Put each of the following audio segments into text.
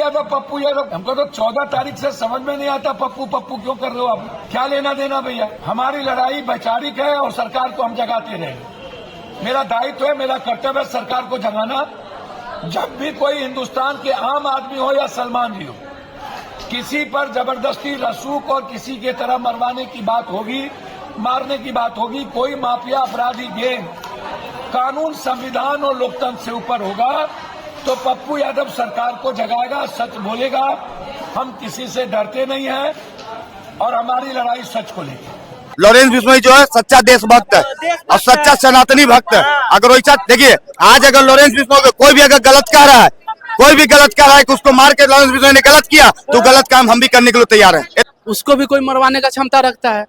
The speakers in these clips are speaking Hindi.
यादव पप्पू यादव, हमको तो 14 तारीख से समझ में नहीं आता पप्पू पप्पू क्यों कर रहे हो आप, क्या लेना देना भैया। हमारी लड़ाई वैचारिक है और सरकार को हम जगाते रहे। मेरा दायित्व है, मेरा कर्तव्य है सरकार को जगाना। जब भी कोई हिंदुस्तान के आम आदमी हो या सलमान जी हो, किसी पर जबरदस्ती रसूख और किसी के तरह मरवाने की बात होगी, मारने की बात होगी, कोई माफिया अपराधी गैंग कानून संविधान और लोकतंत्र से ऊपर होगा तो पप्पू यादव सरकार को जगाएगा, सच बोलेगा। हम किसी से डरते नहीं हैं और हमारी लड़ाई सच को लेकर। लॉरेंस बिश्नोई जो है सच्चा देशभक्त है और सच्चा सनातनी भक्त है। अगर वैसा देखिए, आज अगर लॉरेंस बिश्नोई कोई भी अगर गलत कह रहा है, कोई भी गलत कह रहा है कि उसको मार के लॉरेंस बिश्नोई ने गलत किया, तो गलत काम हम भी करने के लिए तैयार हैं। उसको भी कोई मरवाने का क्षमता रखता है।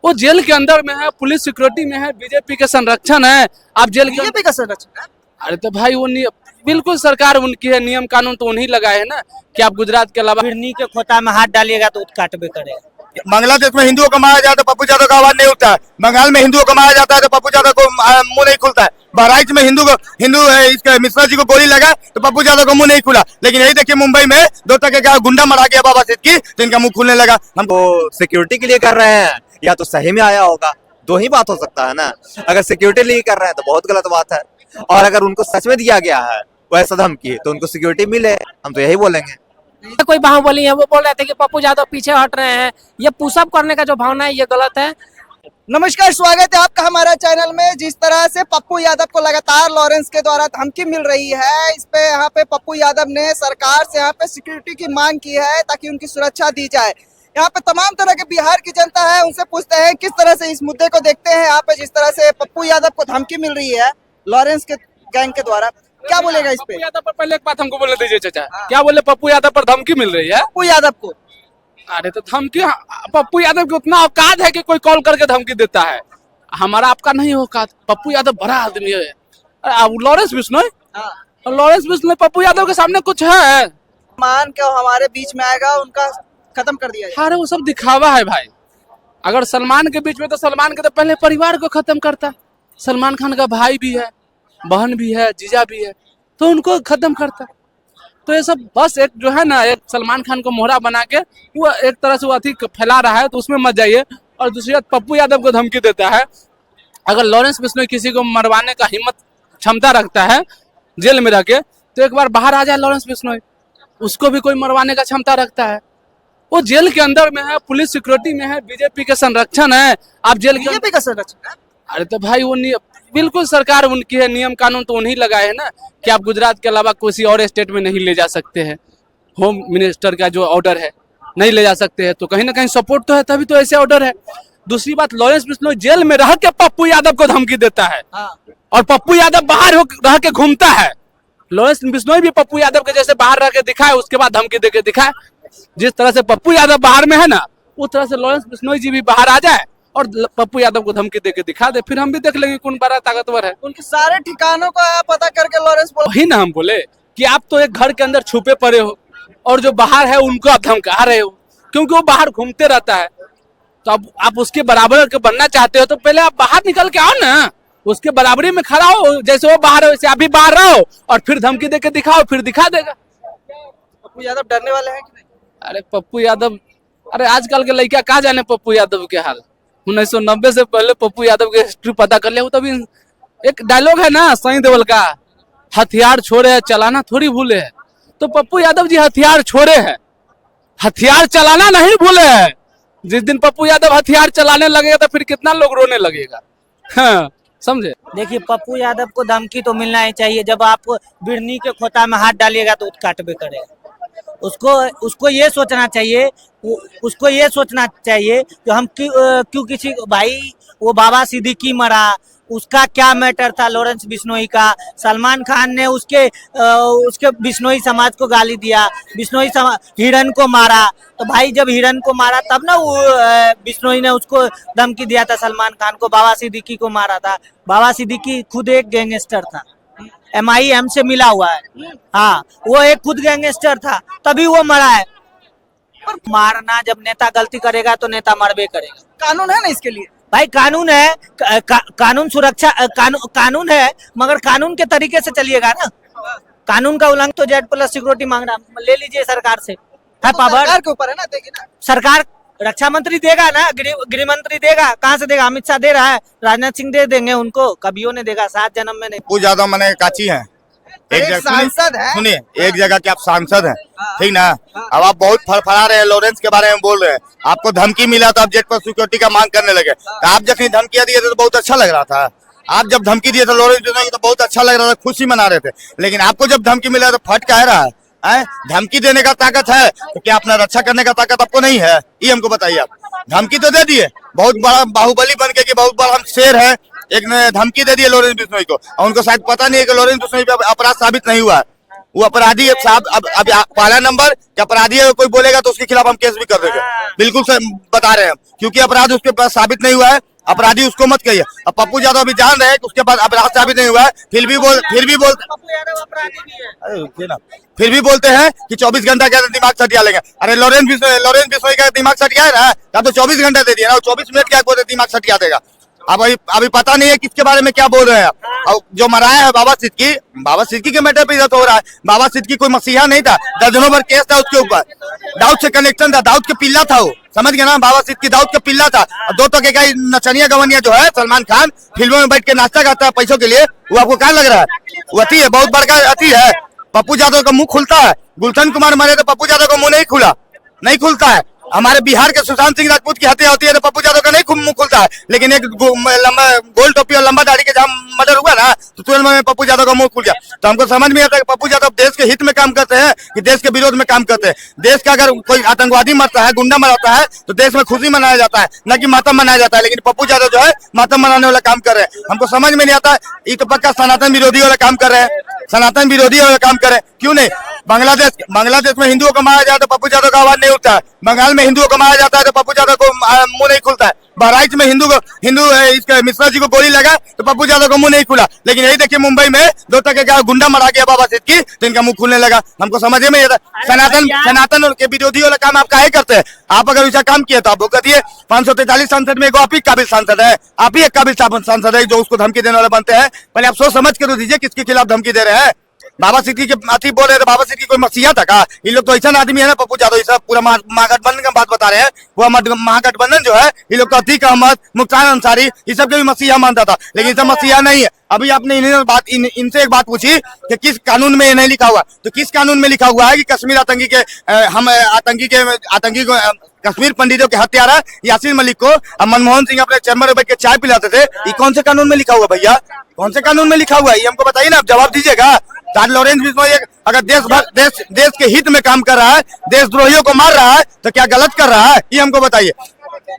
वो जेल के अंदर में है, पुलिस सिक्योरिटी में है, बीजेपी के संरक्षण है। आप जेल के बीजेपी का संरक्षण है? अरे तो भाई वो बिल्कुल सरकार उनकी है, नियम कानून तो उन्हीं लगाए है ना। कि आप गुजरात के अलावा हिरनी के खोता में हाथ डालिएगा तो काटबे करेगा। बांग्लादेश में हिंदुओं को मारा जाता है तो पप्पू यादव का आवाज नहीं उठता है। बंगाल में हिंदुओं को मारा जाता है तो पप्पू यादव को मुंह नहीं खुलता है। बहराइच में हिंदू इसके मिश्रा जी को गोली लगा तो पप्पू यादव का मुंह नहीं खुला। लेकिन यही देखिए, मुंबई में 2 टके का गुंडा मारा गया बाबा सिद्दीकी, तो इनका मुंह खुलने लगा। हम वो सिक्योरिटी के लिए कर रहे हैं या तो सही में आया होगा, दो ही बात हो सकता है ना। अगर सिक्योरिटी लिए कर रहे हैं तो बहुत गलत बात है, और अगर उनको सच में दिया गया है वैसा धमकी तो उनको सिक्योरिटी मिले, हम तो यही बोलेंगे। कोई बाहुबली है, वो बोल रहे थे कि पप्पू यादव पीछे हट रहे हैं। ये पुशअप करने का जो भावना है ये गलत है। नमस्कार, स्वागत है आपका हमारा चैनल में। जिस तरह से पप्पू यादव को लगातार लॉरेंस के द्वारा धमकी मिल रही है, इस पे यहाँ पे पप्पू यादव ने सरकार से यहाँ पे सिक्योरिटी की मांग की है ताकि उनकी सुरक्षा दी जाए। यहाँ पे तमाम तरह के बिहार की जनता है, उनसे पूछते हैं किस तरह से इस मुद्दे को देखते हैं। यहाँ पे जिस तरह से पप्पू यादव को धमकी मिल रही है लॉरेंस के गैंग के द्वारा, क्या बोलेगा इस पे? पप्पू यादव पर पहले एक बात हमको बोलने दीजिए चाचा। क्या बोले? पप्पू यादव पर धमकी मिल रही है पप्पू यादव को? अरे तो धमकी, पप्पू यादव की उतना औकात है कि कोई कॉल करके धमकी देता है? हमारा आपका नहीं औकात। पप्पू यादव बड़ा आदमी है। लॉरेंस बिश्नोई, लॉरेंस बिश्नोई पप्पू यादव के सामने कुछ है? मान के हमारे बीच में आएगा, उनका खत्म कर दिया जाए। अरे वो सब दिखावा है भाई। अगर सलमान के बीच में तो सलमान के तो पहले परिवार को खत्म करता। सलमान खान का भाई भी है, बहन भी है, जीजा भी है, तो उनको खत्म करता। तो ये सब बस एक जो है ना, एक सलमान खान को मोहरा बना के वो एक तरह से वो अति फैला रहा है, तो उसमें मत जाइए। और दूसरी बात, पप्पू यादव को धमकी देता है। अगर लॉरेंस बिश्नोई किसी को मरवाने का हिम्मत क्षमता रखता है जेल में रह के, तो एक बार बाहर आ जाए लॉरेंस बिश्नोई, उसको भी कोई मरवाने का क्षमता रखता है। वो जेल के अंदर में है, पुलिस सिक्योरिटी में है, बीजेपी के संरक्षण है। आप जेल के बीजेपी का संरक्षण है? अरे तो भाई वो बिल्कुल सरकार उनकी है, नियम कानून तो उन्हीं लगाए है ना। कि आप गुजरात के अलावा किसी और स्टेट में नहीं ले जा सकते हैं। होम मिनिस्टर का जो ऑर्डर है नहीं ले जा सकते हैं, तो कहीं ना कहीं सपोर्ट तो है, तभी तो ऐसे ऑर्डर है। दूसरी बात, लॉरेंस बिश्नोई जेल में रह के पप्पू यादव को धमकी देता है और पप्पू यादव बाहर रह के घूमता है। लॉरेंस बिश्नोई भी पप्पू यादव के जैसे बाहर रह के दिखाए, उसके बाद धमकी दे के दिखाए। जिस तरह से पप्पू यादव बाहर में है ना, उस तरह से लॉरेंस बिश्नोई जी भी बाहर आ जाए और पप्पू यादव को धमकी देके दिखा दे, फिर हम भी देख लेंगे कौन बड़ा ताकतवर है। उनके सारे ठिकानों को पता करके लॉरेंस वही ना हम बोले कि आप तो एक घर के अंदर छुपे पड़े हो और जो बाहर है उनको आप धमका रहे हो, क्योंकि वो बाहर घूमते रहता है। तो अब आप उसके बराबर के बनना चाहते हो तो पहले आप बाहर निकल के आओ ना, उसके बराबरी में खड़ा हो। जैसे वो बाहर है वैसे आप भी बाहर रहो और फिर धमकी देके दिखाओ, फिर दिखा देगा। पप्पू यादव डरने वाले हैं कि नहीं? अरे पप्पू यादव, अरे आजकल के लड़का कहाँ जाने पप्पू यादव के हाल। 1990 से पहले पप्पू यादव की हिस्ट्री पता कर ले। तभी एक डायलॉग है ना सनी देओल का, हथियार छोड़े है चलाना थोड़ी भूले है। तो पप्पू यादव जी हथियार छोड़े हैं, हथियार चलाना नहीं भूले हैं। जिस दिन पप्पू यादव हथियार चलाने लगेगा तो फिर कितना लोग रोने लगेगा। हाँ, समझे? देखिए, पप्पू यादव को धमकी तो मिलना ही चाहिए। जब आप बिरनी के खोता में हाथ डालिएगा तो काटबे करेगा। उसको ये सोचना चाहिए, उसको ये सोचना चाहिए कि हम क्यों किसी भाई, वो बाबा सिद्दीकी मरा, उसका क्या मैटर था लॉरेंस बिश्नोई का? सलमान खान ने उसके बिश्नोई समाज को गाली दिया, बिश्नोई समाज हिरन को मारा। तो भाई जब हिरन को मारा तब ना वो बिश्नोई ने उसको धमकी दिया था सलमान खान को, बाबा सिद्दीकी को मारा था। बाबा सिद्दीकी खुद एक गैंगस्टर था, MIM से मिला हुआ है। हाँ, वो एक खुद गैंगस्टर था, तभी वो मरा है। पर मारना, जब नेता गलती करेगा तो नेता मरबे करेगा। कानून है ना इसके लिए भाई, कानून है। कानून सुरक्षा कानून है, मगर कानून के तरीके से चलिएगा ना। कानून का उल्लंघन तो Z+ सिक्योरिटी मांग रहा, ले लीजिए सरकार से, है पावर सरकार के ऊपर है ना, देखिए ना। सरकार। रक्षा मंत्री देगा ना, गृह मंत्री देगा, कहाँ से देगा? अमित शाह दे रहा है, राजनाथ सिंह दे देंगे उनको, कभियो ने देगा, 7 जन्म में नहीं। वो ज्यादा मैंने काची है एक जगह सांसद है। सुनिए, एक जगह के आप सांसद हैं, ठीक ना। अब आप बहुत फड़फड़ा रहे हैं, लॉरेंस के बारे में बोल रहे हैं, आपको धमकी मिला तो आप Z+ सिक्योरिटी का मांग करने लगे। तो आप जब धमकियां दिए थे तो बहुत अच्छा लग रहा था, आप जब धमकी दिए थे लॉरेंस बिश्नोई तो बहुत अच्छा लग रहा था, खुशी मना रहे थे। लेकिन आपको जब धमकी मिला तो फट कह रहा है, धमकी देने का ताकत है तो क्या अपना रक्षा करने का ताकत आपको नहीं है? ये हमको बताइए। आप धमकी तो दे दिए, बहुत बड़ा बाहुबली बन के कि बहुत बड़ा हम शेर है, एक ने धमकी दे दी लॉरेंस बिश्नोई को, और उनको शायद पता नहीं है कि लॉरेंस बिश्नोई पे अपराध साबित नहीं हुआ है, वो अपराधी है साहब। अब पहला नंबर कि अपराधी है, कोई बोलेगा तो उसके खिलाफ हम केस भी कर देंगे, बिल्कुल बता रहे हैं, क्योंकि अपराध उसके पास साबित नहीं हुआ है, अपराधी उसको मत कहिए। अब पप्पू यादव अभी जान रहे हैं कि उसके पास अपराध साबित नहीं हुआ है, फिर भी पप्पू यादव अपराधी भी है। अरे रुकिए ना, फिर भी बोलते हैं कि 24 घंटा के अंदर दिमाग सटिया लेंगे। अरे लॉरेंस बिश्नोई का दिमाग सटिया है ना, या तो 24 घंटे दे दिया ना, 24 मिनट क्या बोलते दिमाग सटिया देगा। अब अभी पता नहीं है किसके बारे में क्या बोल रहे हैं आप। और जो मराया है बाबा सिद्दीकी के मैटर पे इधर हो रहा है। बाबा सिद्दीकी कोई मसीहा नहीं था, दर्जनों भर केस था उसके ऊपर, दाऊद से कनेक्शन था, दाऊद के पिल्ला था वो, समझ गया ना। बाबा सिद्दीकी दाऊद का पिल्ला था। और 2 टके का नचनिया गवनिया जो है सलमान खान, फिल्मों में बैठ के नाश्ता करता है पैसों के लिए, वो आपको क्या लग रहा है? वो अति है, बहुत बड़का अति है। पप्पू यादव का मुंह खुलता है, गुलशन कुमार मरे तो पप्पू यादव का मुंह नहीं खुलता है। हमारे बिहार के सुशांत सिंह राजपूत की हत्या होती है तो पप्पू यादव का नहीं मुंह खुलता है, लेकिन एक लंबा गोल टोपी और लंबा दाढ़ी के जहाँ मर्डर हुआ ना तो तुरंत में पप्पू यादव का मुंह खुल गया। तो हमको समझ में आता है कि पप्पू यादव देश के हित में काम करते हैं कि देश के विरोध में काम करते हैं। देश का अगर कोई आतंकवादी मरता है, गुंडा मरता है तो देश में खुशी मनाया जाता है, न कि मातम मनाया जाता है। लेकिन पप्पू यादव जो है मातम मनाने वाला काम कर रहे हैं। हमको समझ में नहीं आता, ये तो पक्का सनातन विरोधी वाला काम कर रहे हैं, सनातन विरोधी वाला काम कर रहे हैं। क्यों नहीं? बांग्लादेश में हिंदुओं को मारा जाए तो पप्पू यादव का आवाज नहीं उठता है, बंगाल में हिंदुओं को मारा जाता है तो पप्पू यादव को मुंह नहीं खुलता है, बहराइच में इसके मिश्रा जी को गोली लगा तो पप्पू यादव को मुंह नहीं खुला। लेकिन यही देखिए मुंबई में 2 टके का गुंडा मरा गया बाबा सिद्दीकी तो इनका मुंह खुलने लगा। हमको समझ में नहीं आता, सनातन के विरोधी वाला काम आप काहे करते हैं? आप अगर ऐसा काम किया तो आप कहती 543 सांसद में आप ही काबिल सांसद है, आप ही एक काबिल सांसद है जो उसको धमकी देने वाले बनते हैं। पहले आप सोच समझ कर दीजिए किसके खिलाफ धमकी दे रहे हैं। बाबा सिद्दीकी के अति बोल रहे थे, बाबा सिद्दीकी कोई मसीहा था का? ये लोग तो ऐसा आदमी है ना, पप्पू यादव सब पूरा महागठबंधन का बात बता रहे हैं। वो महागठबंधन जो है ये लोग तो अतीक अहमद, मुख्तार अंसारी ये सब के भी मसीहा मानता था, लेकिन सब मसीहा नहीं है। अभी आपने इनसे एक बात पूछी कि किस कानून में ये नहीं लिखा हुआ, तो किस कानून में लिखा हुआ है कि कश्मीर आतंकी को कश्मीर पंडितों के हत्यारा यासीन मलिक को अब मनमोहन सिंह अपने चैम्बर में बैठ के चाय पिलाते थे, ये कौन से कानून में लिखा हुआ भैया? कौन से कानून में लिखा हुआ है ये हमको बताइए ना, आप जवाब दीजिएगा। लॉरेंस बिश्नोई अगर देश के हित में काम कर रहा है, देशद्रोहियों को मार रहा है तो क्या गलत कर रहा है? ये हमको बताइए।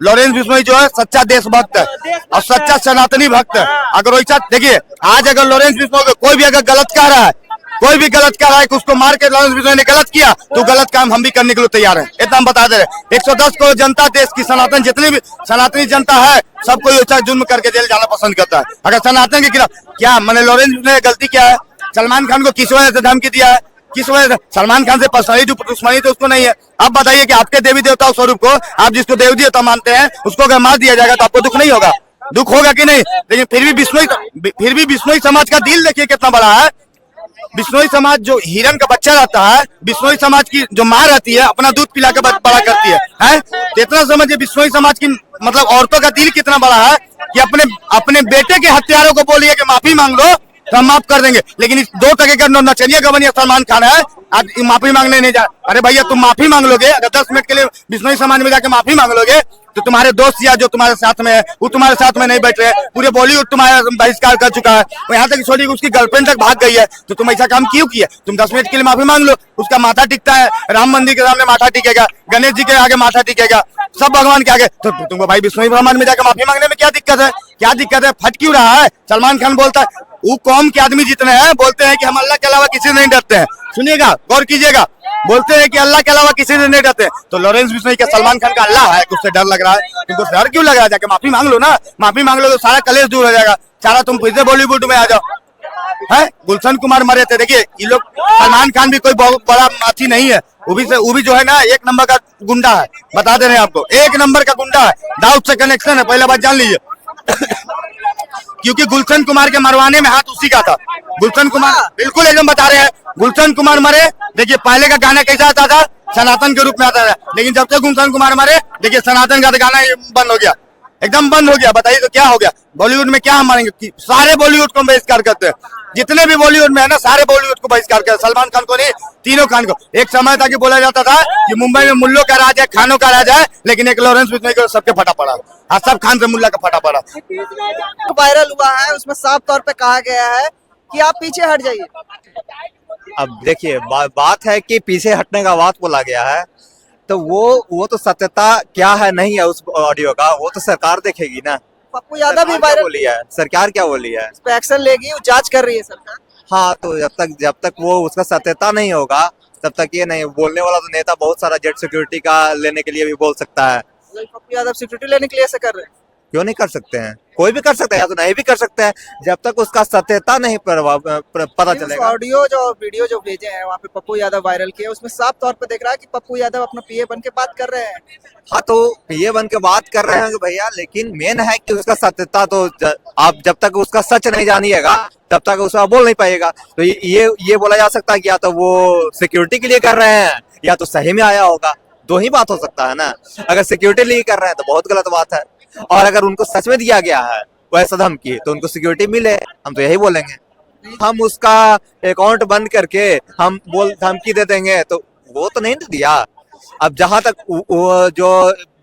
लॉरेंस बिश्नोई जो है सच्चा देशभक्त है और सच्चा सनातनी भक्त है। अगर वैसा देखिए, आज अगर लॉरेंस बिश्नोई कोई भी अगर गलत कह रहा है, कोई भी गलत कह रहा है कि उसको मार के लॉरेंस बिश्नोई ने गलत किया तो गलत काम हम भी करने के लिए तैयार हैं, इतना हम बता दे रहे। 110 करोड़ जनता देश की सनातन जितनी भी सनातनी जनता है सबको ऐसा जुर्म करके जेल जाना पसंद करता है। अगर सनातन के खिलाफ क्या मैंने लॉरेंस ने गलती किया है? सलमान खान को किस वजह से धमकी दिया है? किस वजह से? सलमान खान से पर्सनली दुश्मनी तो उसको नहीं है। आप बताइए कि आपके देवी देवता स्वरूप को, आप जिसको देवी देवता मानते हैं उसको अगर मार दिया जाएगा तो आपको दुख नहीं होगा? दुख होगा कि नहीं? लेकिन फिर भी बिश्नोई समाज का दिल देखिए कितना बड़ा है। बिश्नोई समाज जो हिरन का बच्चा रहता है, बिश्नोई समाज की जो माँ रहती है अपना दूध पिला के बड़ा करती है? तो इतना समझिए बिश्नोई समाज की मतलब औरतों का दिल कितना बड़ा है कि अपने बेटे के हत्यारों को बोलिए कि माफी मांग लो तो हम माफ कर देंगे। लेकिन इस 2 टके का नचनिया गवनिया सलमान खान है, आज माफी मांगने नहीं जा। अरे भैया तुम माफी मांग लोगे, अगर 10 मिनट के लिए बिश्नोई समाज में जाके माफी मांग लोगे तो तुम्हारे दोस्त या जो तुम्हारे साथ में है वो तुम्हारे साथ में नहीं बैठ रहे, पूरे बॉलीवुड तुम्हारा बहिष्कार कर चुका है, यहाँ तक छोड़ी उसकी गर्लफ्रेंड तक भाग गई है, तो तुम ऐसा काम क्यों किया? तुम 10 मिनट के लिए माफी मांग लो, उसका माथा टिकता है, राम मंदिर के सामने माथा टिकेगा, गणेश जी के आगे माथा टिकेगा, सब भगवान के आगे, तो तुमको भाई बिश्नोई समाज में जाकर माफी मांगने में क्या दिक्कत है? क्या दिक्कत है? फट क्यों रहा है? सलमान खान बोलता है वो कौम के आदमी जितने हैं बोलते हैं कि हम अल्लाह के अलावा किसी से नहीं डरते हैं। सुनिएगा, गौर कीजिएगा, बोलते हैं कि अल्लाह के अलावा किसी से नहीं डरते। तो लॉरेंस बिश्नोई क्या सलमान खान का अल्लाह है? उससे डर लग रहा है? तुमको डर क्यों लग रहा है? जाके माफी मांग लो ना, माफी मांग लो तो सारा कलेश दूर हो जाएगा, सारा तुम फिर से बॉलीवुड में आ जाओ। है गुलशन कुमार मरे थे, देखिए ये लोग, सलमान खान भी कोई बहुत बड़ा अच्छी नहीं है, वो भी जो है ना 1 नंबर का गुंडा है, बता दे रहे हैं आपको, 1 नंबर का गुंडा है, दाऊद से कनेक्शन है, पहले बात जान लीजिए। क्योंकि गुलशन कुमार के मरवाने में हाथ उसी का था। गुलशन कुमार बिल्कुल एकदम बता रहे हैं, गुलशन कुमार मरे, देखिए पहले का गाना कैसा आता था, सनातन के रूप में आता था, लेकिन जब से गुलशन कुमार मरे, देखिए सनातन का गाना बंद हो गया, एकदम बंद हो गया। बताइए तो क्या हो गया? बॉलीवुड में क्या हम मानेंगे? सारे बॉलीवुड को बहिष्कार करते हैं, जितने भी बॉलीवुड में है ना, सारे बॉलीवुड को बहिष्कार करते हैं। सलमान खान को नहीं, तीनों खान को। एक समय था कि बोला जाता था कि मुंबई में मुल्लों का राज है, खानों का राज है, लेकिन एक लॉरेंस बिश्नोई को सबके फटा पड़ा, सब खान से मुल्ला का फटा पड़ा। वायरल हुआ है, उसमें साफ तौर पे कहा गया है कि आप पीछे हट जाइए। अब देखिए बात है कि पीछे हटने का बात बोला गया है, तो वो तो सत्यता क्या है नहीं है उस ऑडियो का, वो तो सरकार देखेगी ना। पप्पू यादव भी सरकार क्या वायरल, बोली है, सरकार क्या बोली है? इस पे एक्शन लेगी, वो जांच कर रही है सरकार। हाँ, तो जब तक वो उसका सत्यता नहीं होगा तब तक ये नहीं। बोलने वाला तो नेता बहुत सारा जेट सिक्योरिटी का लेने के लिए भी बोल सकता है, पप्पू यादव सिक्योरिटी लेने के लिए ऐसा कर रहे हैं। क्यों नहीं कर सकते हैं? कोई भी कर सकता है या तो नहीं भी कर सकते हैं, जब तक उसका सत्यता नहीं पता चलेगा। ऑडियो जो वीडियो जो भेजे हैं वहाँ पे पप्पू यादव वायरल किए, उसमें साफ तौर पे दिख रहा है कि पप्पू यादव अपना पीए बन के बात कर रहे हैं। हाँ, तो ये बन के बात कर रहे हैं भैया, लेकिन मेन है कि उसका सत्यता तो आप जब तक उसका सच नहीं जानिएगा तब तक उसका बोल नहीं पाएगा। तो ये बोला जा सकता है कि या तो वो सिक्योरिटी के लिए कर रहे हैं या तो सही में आया होगा, दो ही बात हो सकता है ना। अगर सिक्योरिटी लिए कर रहे हैं तो बहुत गलत बात है, और अगर उनको सच में दिया गया है वैसा धमकी तो उनको सिक्योरिटी मिले, हम तो यही बोलेंगे। हम उसका अकाउंट बंद करके हम धमकी दे देंगे तो वो तो नहीं दिया। अब जहां तक वो जो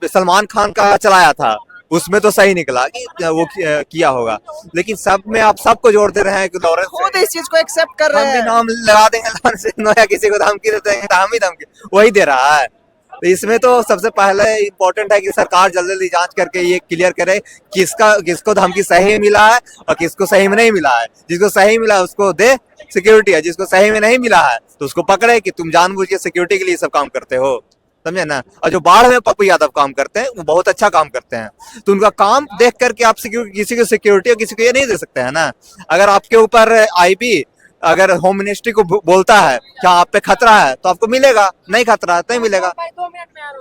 सलमान खान का चलाया था उसमें तो सही निकला कि वो किया होगा, लेकिन सब में आप सबको जोड़ दे रहे हैं कि लॉरेंस खुद इस चीज को एक्सेप्ट कर रहे हम भी हैं। नाम लगा देंगे लॉरेंस या किसी को धमकी देते हैं तो हम ही धमकी वही दे रहा है। तो इसमें तो सबसे पहले इम्पोर्टेंट है कि सरकार जल्दी जल्दी जांच करके ये क्लियर करे किसको धमकी सही मिला है और किसको सही में नहीं मिला है। जिसको सही मिला है उसको दे सिक्योरिटी है, जिसको सही में नहीं मिला है तो उसको पकड़े कि तुम जानबूझ के सिक्योरिटी के लिए सब काम करते हो, समझे ना। और जो बाढ़ में पप्पू यादव काम करते हैं वो बहुत अच्छा काम करते हैं, तो उनका काम देख करके आप किसी को सिक्योरिटी और किसी को ये नहीं दे सकते हैं ना। अगर आपके ऊपर आईबी अगर होम मिनिस्ट्री को बोलता है क्या आप पे खतरा है तो आपको मिलेगा, नहीं खतरा है तो नहीं मिलेगा,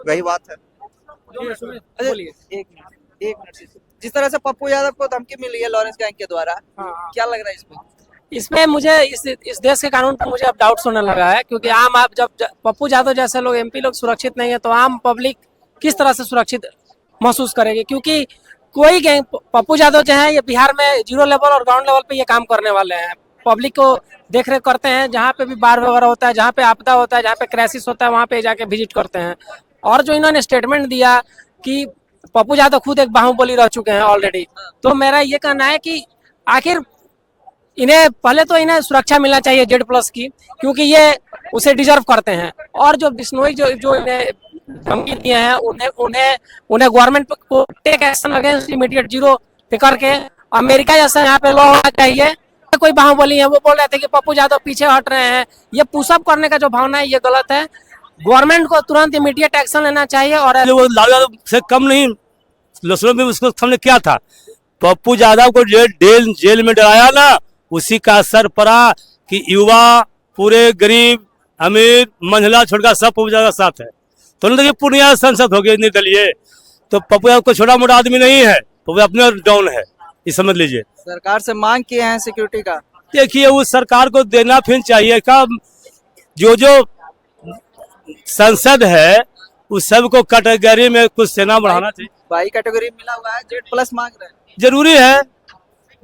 वही बात है। एक मिनट जिस तरह से पप्पू यादव को धमकी मिली है लॉरेंस गैंग के द्वारा, क्या लग रहा है इसमें? इसमें मुझे इस देश के कानून पर मुझे अब डाउट होने लगा है, क्योंकि आम आप जब पप्पू यादव जैसे लोग एमपी लोग सुरक्षित नहीं है तो आम पब्लिक किस तरह से सुरक्षित महसूस करेगी? क्योंकि कोई गैंग पप्पू यादव जो है ये बिहार में जीरो लेवल और ग्राउंड लेवल पे ये काम करने वाले हैं, पब्लिक को देख रेख करते हैं, जहाँ पे भी बाढ़ वगैरह होता है, जहाँ पे आपदा होता है, जहाँ पे क्राइसिस होता है वहाँ पे जाके विजिट करते हैं। और जो इन्होंने स्टेटमेंट दिया कि पप्पू यादव खुद एक बाहुबली रह चुके हैं ऑलरेडी, तो मेरा ये कहना है कि आखिर इन्हें पहले तो इन्हें सुरक्षा मिलना चाहिए जेड+ की, क्योंकि ये उसे डिजर्व करते हैं। और जो बिश्नोई जो इन्हें धमकी दिए हैं उन्हें गवर्नमेंट को take action against immediate zero पे करके अमेरिका जैसा यहाँ पे लॉ होना चाहिए। कोई बाहुबली है वो बोल रहे थे कि पप्पू यादव पीछे हट रहे हैं, ये पुशअप करने का जो भावना है ये गलत है। गवर्नमेंट को तुरंत इमीडिएट एक्शन लेना चाहिए। और वो लालू यादव से कम नहीं, लसरों में उसको सामने क्या था, पप्पू यादव को जेल में डराया ना, उसी का असर पड़ा कि युवा पूरे गरीब अमीर महिला छोड़कर सब पप्पू यादव का साथ है। तो देखिए पूर्णिया सांसद हो गए निर्दलीय, तो पप्पू यादव को छोटा मोटा आदमी नहीं है, पप्पू अपने डाउन है, ये समझ लीजिए। सरकार से मांग किए हैं सिक्योरिटी का, देखिए उस सरकार को देना फिर चाहिए का, जो संसद है उस सब को कैटेगरी में कुछ सेना बढ़ाना चाहिए। बाई कैटेगरी मिला हुआ है, जेड+ मांग रहे हैं। जरूरी है,